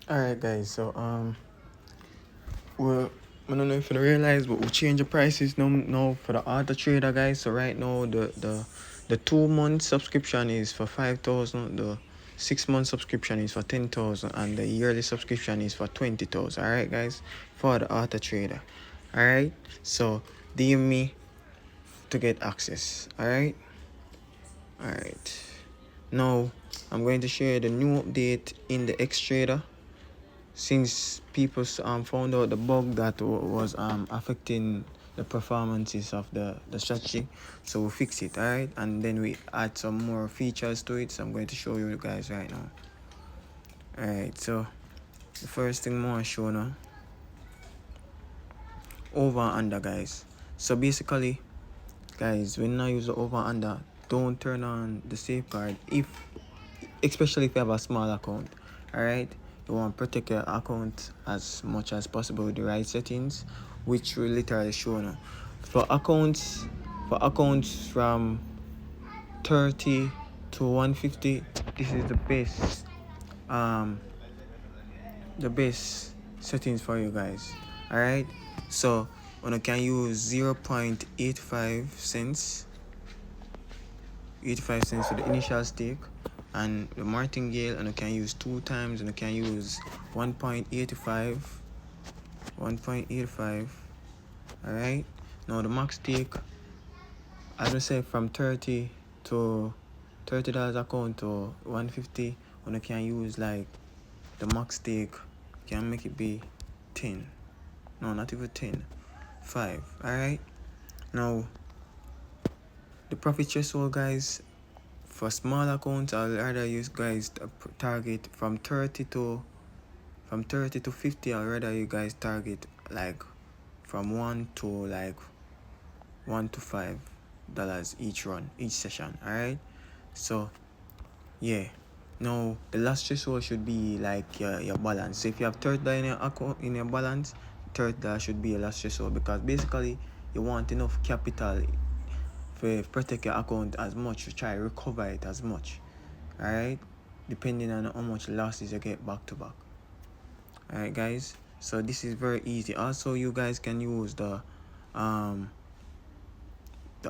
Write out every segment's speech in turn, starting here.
Alright guys, so well, I don't know if you realize, but we change the prices now for the auto trader guys. So right now the 2 month subscription is for 5,000, the 6 month subscription is for 10,000, and the yearly subscription is for 20,000. Alright guys, for the auto trader. Alright, so DM me to get access. Alright. Now I'm going to share the new update in the Xtrader. Since people found out the bug that was affecting the performances of the strategy, so we fix it. Alright, and then we add some more features to it, so I'm going to show you guys right now. Alright, so the first thing I want to show now, over and under guys. So basically guys, when I use the over and under, don't turn on the safeguard especially if you have a small account. Alright, you want to protect your account as much as possible with the right settings, which will literally show now. For accounts from 30 to 150, this is the best settings for you guys. Alright, so you can use 0.85 cents for the initial stake, and the martingale, and you can use 2 times, and you can use 1.85. Alright, now the max stake, as I said, from $30 account to 150, and you can use like the max stake, can make it be 10, no, not even 10, 5. Alright, now the profit threshold guys, for small accounts, I'll rather use guys target from 30 to 50. I'll rather you guys target like from $1 to $5 each session. Alright, so yeah, now the last threshold should be like your balance. So if you have $30 in your account, in your balance, $30 should be your last threshold, because basically you want enough capital to protect your account as much, to try to recover it as much. Alright, depending on how much losses you get back to back. Alright guys, so this is very easy. Also, you guys can use the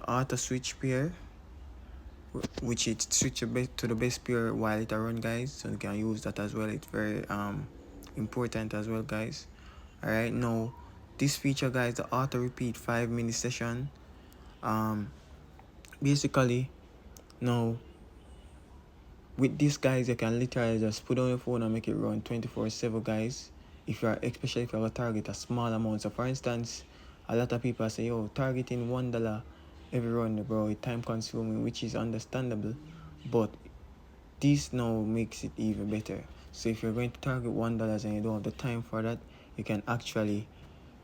auto switch pair, which it switch to the best pair while it run guys, so you can use that as well. It's very important as well guys. Alright, now this feature guys, the auto repeat 5-minute session, basically now with this guys, you can literally just put on your phone and make it run 24/7 guys, especially if you have a target a small amount. So for instance, a lot of people say, yo, targeting $1 every run, bro, it's time consuming, which is understandable, but this now makes it even better. So if you're going to target $1 and you don't have the time for that, you can actually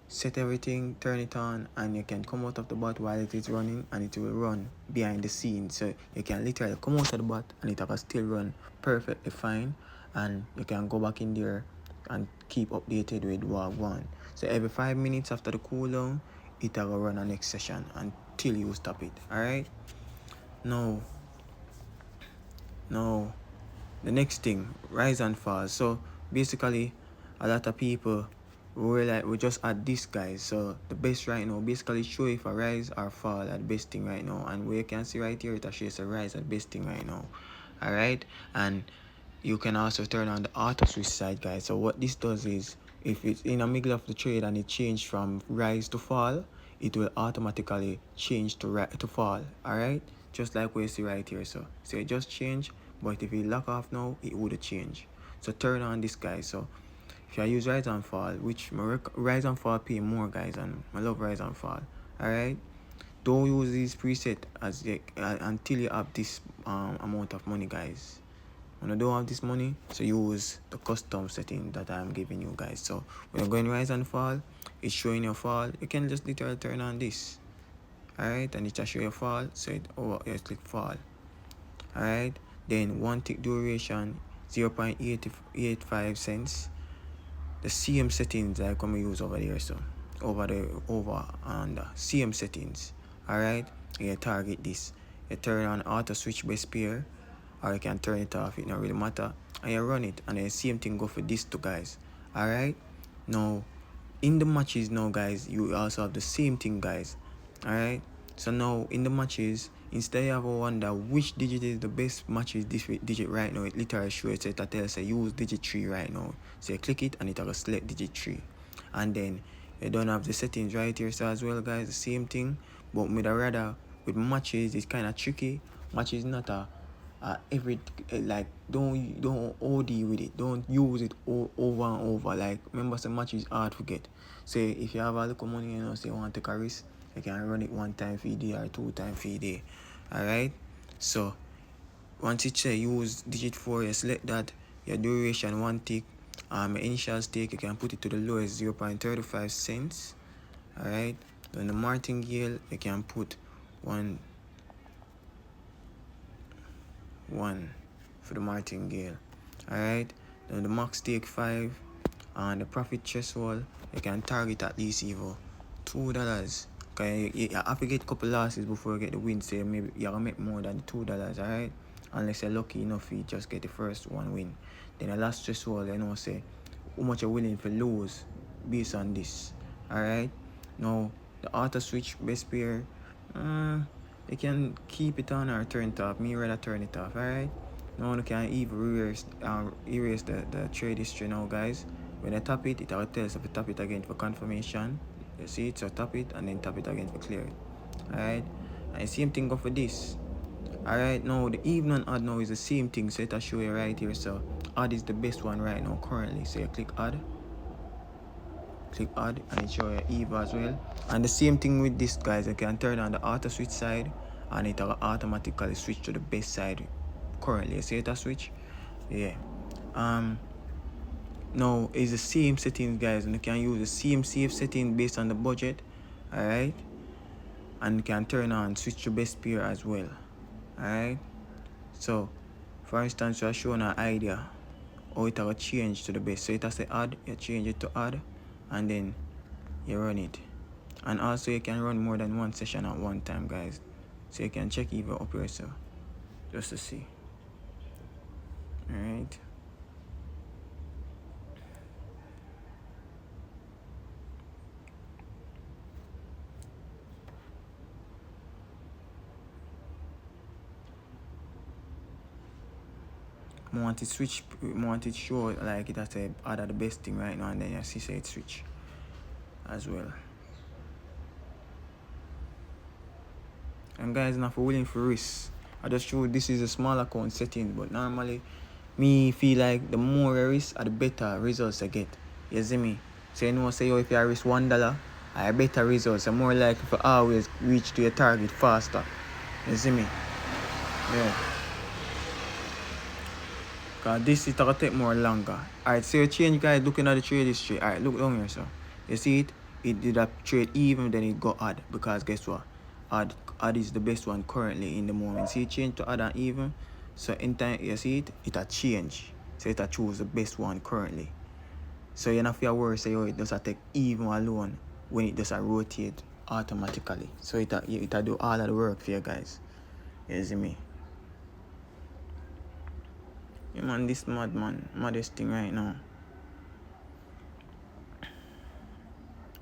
set everything, turn it on, and you can come out of the bot while it is running, and it will run behind the scenes. So you can literally come out of the bot and it will still run perfectly fine, and you can go back in there and keep updated with what one. So every 5 minutes after the cooldown, it will run a next session until you stop it. Alright, now the next thing, rise and fall. So basically a lot of people we just add this guys. So the best right now, basically show if a rise or fall at best thing right now, and where you can see right here, it shows a rise at best thing right now. Alright, and you can also turn on the auto switch side guys. So what this does is, if it's in the middle of the trade and it changed from rise to fall, it will automatically change to fall. Alright, just like we see right here. So it just changed, but if you lock off now, it would change. So turn on this guys. So if I use rise and fall, which rise and fall pay more guys, and I love rise and fall. Alright, don't use these preset until you have this amount of money guys. When you don't have this money, so use the custom setting that I'm giving you guys. So when you're going rise and fall, it's showing your fall, you can just literally turn on this. Alright, and it will show your fall, so you click fall. Alright, then 1 tick duration, 0.85 cents. The CM settings I'm gonna use over there, so over and CM settings. Alright, you target this. You turn on auto switch best pair, or you can turn it off, it don't really matter. and you run it, and then same thing go for this two guys. Alright, now in the matches now guys, you also have the same thing guys. Alright, so now in the matches, instead you have a wonder which digit is the best matches this digit right now, it literally shows it tells you use digit 3 right now. So you click it and it will select digit 3, and then you don't have the settings right here. So as well guys, the same thing, but with a rather with matches it's kind of tricky. Matches not a every like don't OD with it, don't use it over and over. Like remember, some match is hard to get. Say if you have a little money, you know, say you want to take a risk, you can run it 1 time for day or 2 times for day. Alright, so once it say use digit 4, you select that, your duration 1 tick, initial stake you can put it to the lowest 0.35 cents. Alright, then the martingale you can put 1 for the martingale. Alright, then the max stake 5, and the profit threshold you can target at least even $2. Okay, you have to get a couple losses before you get the win. Say maybe you're gonna make more than $2, alright, unless you're lucky enough you just get the first one win. Then the last threshold, you know, say how much you're willing to lose based on this. Alright, now the auto switch best pair, you can keep it on or turn it off. Me rather turn it off. Alright, now you can even erase the trade history now guys. When I tap it, it will tell us if you tap it again for confirmation. You see it, so tap it and then tap it again for clear it. Alright, and the same thing go for this. Alright, now the even and odd now is the same thing, so it'll show you right here. So odd is the best one right now currently. So you click odd, and it show you even as well. And the same thing with this guys, you can turn on the auto switch side and it will automatically switch to the best side currently. You see it a switch? Yeah. Now it's the same settings guys, and you can use the same safe setting based on the budget. Alright, and you can turn on switch to best pair as well. Alright, so for instance, you're showing an idea how it will change to the best. So it has to add, you change it to add, and then you run it. And also you can run more than 1 session at one time guys, so you can check even up yourself just to see. Alright, I want to switch, I want it show like it has a add the best thing right now, and then you see say it switch as well. And guys, not for willing for risk, I just show this is a small account setting, but normally me feel like the more I risk the better results I get. You see me? So you know, say yo, if you risk $1, I better results. I'm more likely to always reach to your target faster. You see me? Yeah. Cause this is gonna take more longer. Alright, so you change guys looking at the trade history. Alright, look down here, so you see it? It did a trade even, then it got odd, because guess what? Odd is the best one currently in the moment. See it change to odd and even. So in time you see it, it'll change. So it'll choose the best one currently. So you don't have to worry, say, oh, it does take even alone when it does rotate automatically. So it'll do all of the work for you guys. You see me? Yeah, man, this maddest thing right now.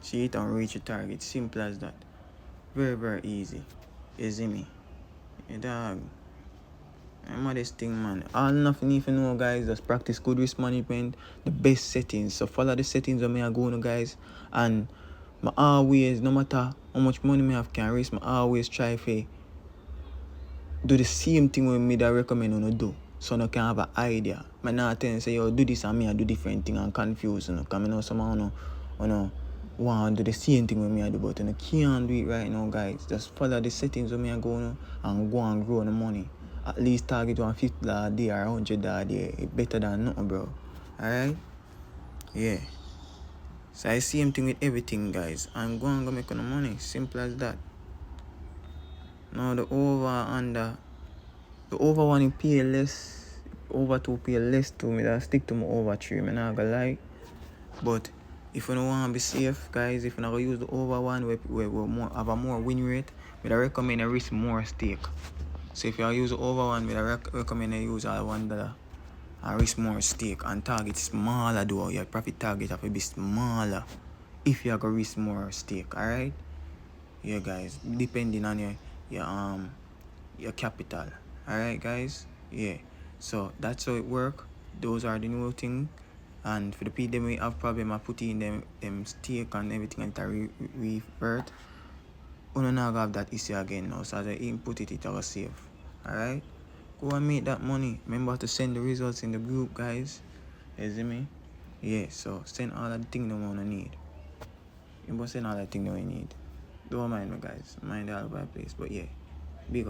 See it and reach your target. Simple as that. Very, very easy. You see me? Yeah, dog. I'm maddest thing, man. All nothing if you know guys, just practice good risk management, the best settings. So follow the settings of me I go on guys. And I always, no matter how much money I have can risk, I always try to do the same thing when me that recommend you do. So you can have an idea. I not tell you say yo do this and me I do different thing and confuse you know. Cause I know someone want to do the same thing with me I do, but you can't do it right now guys. Just follow the settings with me I go on and go and grow the money. At least target $150 a day or $100 a day. It's better than nothing, bro. Alright? Yeah. So I same thing with everything guys. I'm going to make no money. Simple as that. Now the over under. The over one you pay less, over two pay less to me. That stick to my over 3. I'm not gonna lie. But if you don't want to be safe, guys, if you not gonna use the over one we more have a more win rate, I recommend I risk more stake. So if you use the over one, I recommend I use $1. and risk more stake and target smaller though. Your profit target have to be smaller if you are gonna risk more stake, alright? Yeah guys, depending on your capital. Alright guys? Yeah. So that's how it work. Those are the new thing. And for the people them we have problem of putting them stake and everything and revert. Uno not have that issue again now. So as I input it will save. Alright? Go and make that money. Remember to send the results in the group, guys. You see me? Yeah, so send all the things you wanna need. You must send all the things you need. Don't mind me guys. Mind all over the place. But yeah. Big up.